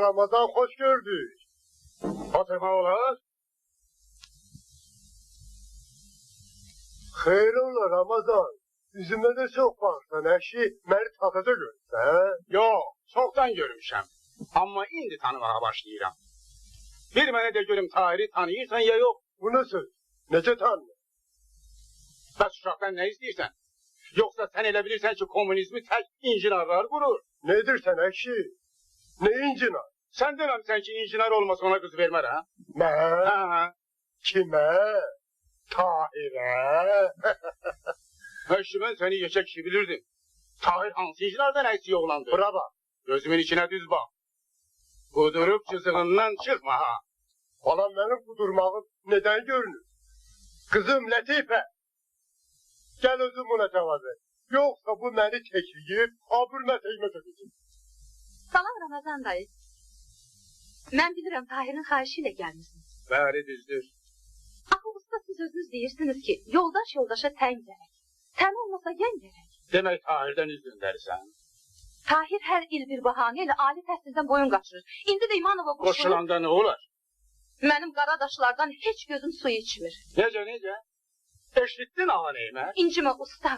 Ramazan hoş gördük. Oturma olar. Xeyr ola Ramazan. Üzümdə də çox baxsan, əşi, məni taxada görürsən. Yox, çoxdan görmüşəm. Amma indi tanımağa başlayıram. Bir mənə də görüm Tahiri tanıyırsan ya yox? Bu nə söz? Necə tanıyır? Bəs uşaqdan nə istəyirsən? Yoxsa sən elə bilirsən ki, komünizmi tək incinarlar qurur? Ne edirsən əşi? Ne incinar? Sən deməmsən ki, injinar olmasa ona qız vermər, hə? Mən? Hə. Kimə? Tahirə? Həşi, mən səni yekə kişi bilirdim. Tahir hansı injinardan əksi oğlandı? Bura bax. Gözümün içinə düz bax. Qudurub cızığından çıxma, ha. Balam mənim qudurmağım nədən görünür? Kızım Lətifə. Gəl özüm buna cavab ver. Yoxsa bu məni çəkiyib, abırına teymə çəkəcək. Salam Ramazan dayı. Mən bilirəm Tahirin xahişi ilə gəlmişsiniz. Bəli, düzdür. Axı usta siz özünüz deyirsiniz ki, yoldaş yoldaşa tən gərək. Tən olmasa gen gərək. Demək Tahirdən üz göndərirsən. Tahir hər il bir bahanə ilə ali təhsildən boyun qaçırır. İndi də İmanova qoşulur. Qoşulanda nə olar? Mənim qaradaşlardan heç gözüm su içmir. Necə? Eşitdin ağa neymə? İncimə usta.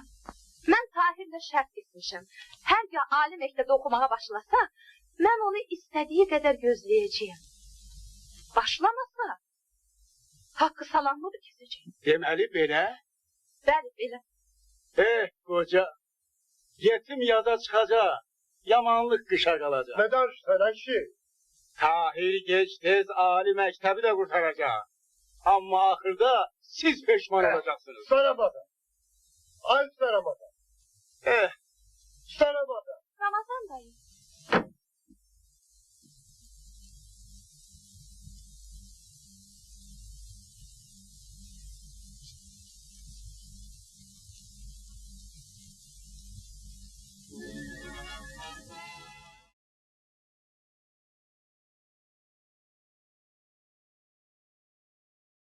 Mən Tahirlə şərt etmişəm. Hər gün ali məktəbdə oxumağa başlasa, mən onu istədiyi qədər gözləyəcəyəm. Başlamasa, haqqı salamlıdır kesəcək. Deməli belə? Bəli, belə. Qoca, yetim yaza çıxacaq, yamanlıq qışa qalacaq. Nə danışsan əşi? Tahir gec-tez ali məktəbi də qurtaracaq. Amma axırda siz peşman olacaqsınız. Sarabada. Ay Sarabada. Sarabada. Ramazan dayı.